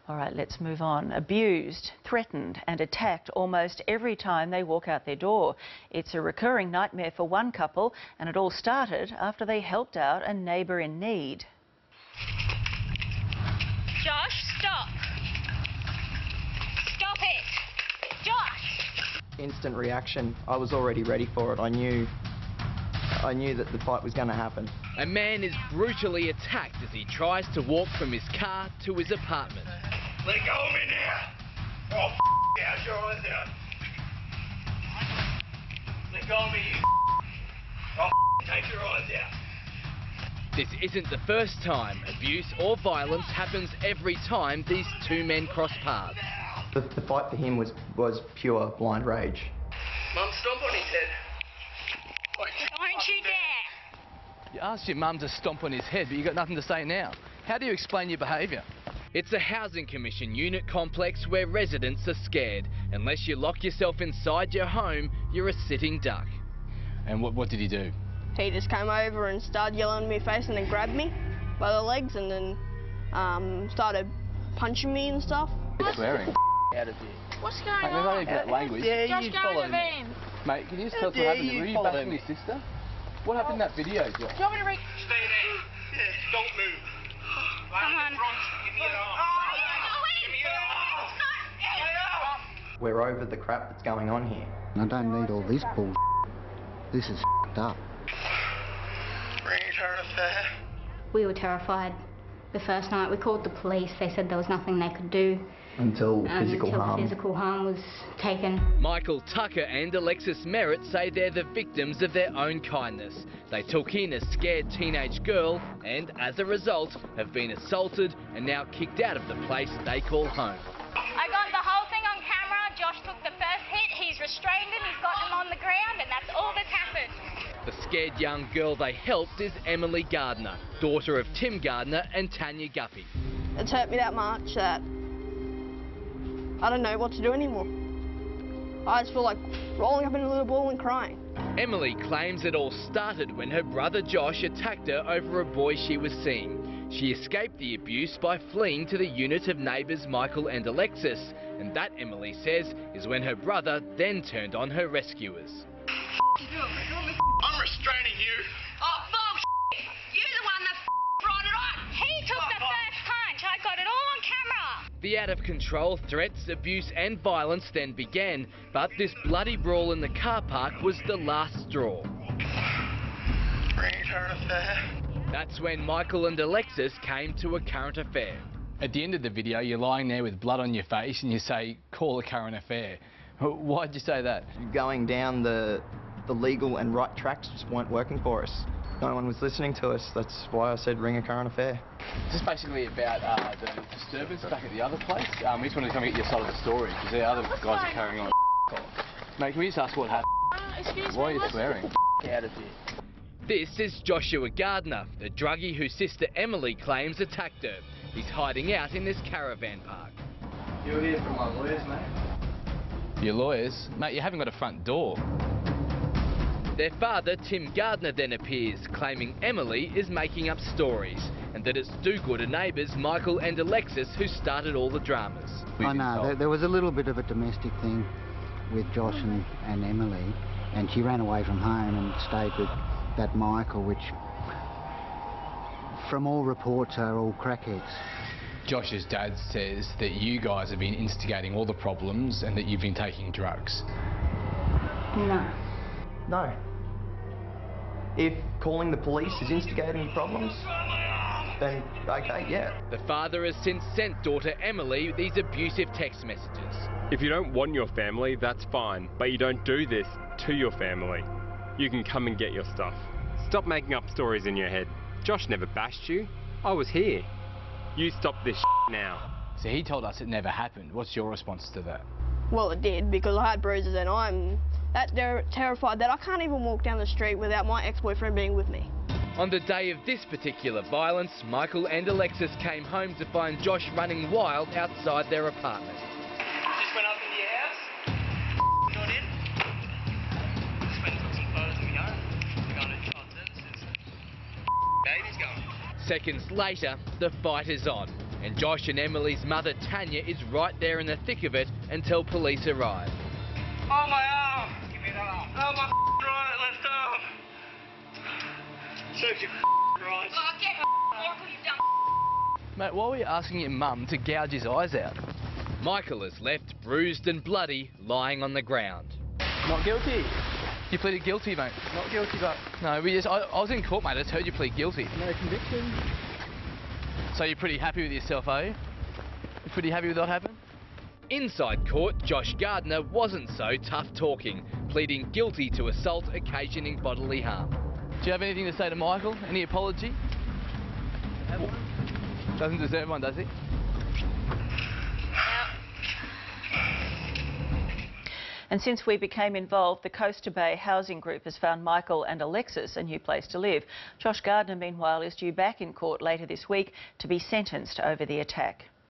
All right, let's move on. Abused, threatened and attacked almost every time they walk out their door. It's a recurring nightmare for one couple, and it all started after they helped out a neighbour in need. Josh, stop. Stop it. Josh! Instant reaction. I was already ready for it. I knew that the fight was going to happen. A man is brutally attacked as he tries to walk from his car to his apartment. Let go of me now! Oh, yeah, your eyes out. Let go of me, you oh, take your eyes out. This isn't the first time. Abuse or violence happens every time these two men cross paths. The fight for him was pure blind rage. Mum, stomp on his head. Don't you dare! You asked your mum to stomp on his head, but you got nothing to say now. How do you explain your behaviour? It's a housing commission unit complex where residents are scared. Unless you lock yourself inside your home, you're a sitting duck. And what did he do? He just came over and started yelling in my face and then grabbed me by the legs and then started punching me and stuff. Swearing. Out of here. What's going Mate, we're not even at language. Josh, go in the van. Mate, can you just tell us what happened? Were you bashing your sister? What happened in that video, Josh? Do you want me to read? Stay there. Yeah, don't move. Come on. Give me it off. Give me it off. We're over the crap that's going on here. I don't need all this bullshit. This is up. Return affair. We were terrified. The first night we called the police. They said there was nothing they could do. Until physical harm was taken. Michael Tucker and Alexis Merritt say they're the victims of their own kindness. They took in a scared teenage girl and, as a result, have been assaulted and now kicked out of the place they call home. I got the whole thing on camera. Josh took the first hit. He's restrained him. He's got him on the ground, and that's all that's happened. The scared young girl they helped is Emily Gardner, daughter of Tim Gardner and Tanya Guppy. It's hurt me that much that I don't know what to do anymore. I just feel like rolling up in a little ball and crying. Emily claims it all started when her brother Josh attacked her over a boy she was seeing. She escaped the abuse by fleeing to the unit of neighbours Michael and Alexis, and that, Emily says, is when her brother then turned on her rescuers. I'm restraining you. Oh, bullshit! You're the one that brought it on. He took the first punch. I got it all on camera. The out-of-control threats, abuse and violence then began, but this bloody brawl in the car park was the last straw. Return affair. That's when Michael and Alexis came to a current affair. At the end of the video, you're lying there with blood on your face and you say, call a current affair. Why'd you say that? Going down the legal and right tracks just weren't working for us. No one was listening to us. That's why I said ring a current affair. This is basically about the disturbance back at the other place. We just wanted to come and get your side of the story because the other guys are carrying on. Mate, can we just ask what happened? Excuse me. Why are you swearing? Out of here. This is Joshua Gardner, the druggie whose sister Emily claims attacked her. He's hiding out in this caravan park. You're here from my lawyers, mate. Your lawyers? Mate, you haven't got a front door. Their father, Tim Gardner, then appears, claiming Emily is making up stories and that it's do-gooder neighbours Michael and Alexis who started all the dramas. I know, there was a little bit of a domestic thing with Josh and Emily, and she ran away from home and stayed with that Michael, which from all reports are all crackheads. Josh's dad says that you guys have been instigating all the problems and that you've been taking drugs. No. No. If calling the police is instigating problems, then okay, yeah. The father has since sent daughter Emily these abusive text messages. If you don't want your family, that's fine, but you don't do this to your family. You can come and get your stuff. Stop making up stories in your head. Josh never bashed you. I was here. You stop this now. So he told us it never happened. What's your response to that? Well, it did, because I had bruises and I'm that terrified that I can't even walk down the street without my ex-boyfriend being with me. On the day of this particular violence, Michael and Alexis came home to find Josh running wild outside their apartment. Just went up into your house. Not in. Just went and took some photos of me home. Going to child services. Baby's going. Seconds later, the fight is on, And Josh and Emily's mother, Tanya, is right there in the thick of it until police arrive. Oh, my arm! Give me that arm. Oh, my right, left arm. Serves you right. Oh, get horrible, you've done. Mate, why were you asking your mum to gouge his eyes out? Michael is left bruised and bloody, lying on the ground. Not guilty. You pleaded guilty, mate. Not guilty, but... No, I was in court, mate. I just heard you plead guilty. No conviction. So you're pretty happy with yourself, are you? You're pretty happy with what happened? Inside court, Josh Gardner wasn't so tough talking, pleading guilty to assault occasioning bodily harm. Do you have anything to say to Michael? Any apology? Doesn't deserve one, does he? And since we became involved, the Coaster Bay Housing Group has found Michael and Alexis a new place to live. Josh Gardner, meanwhile, is due back in court later this week to be sentenced over the attack.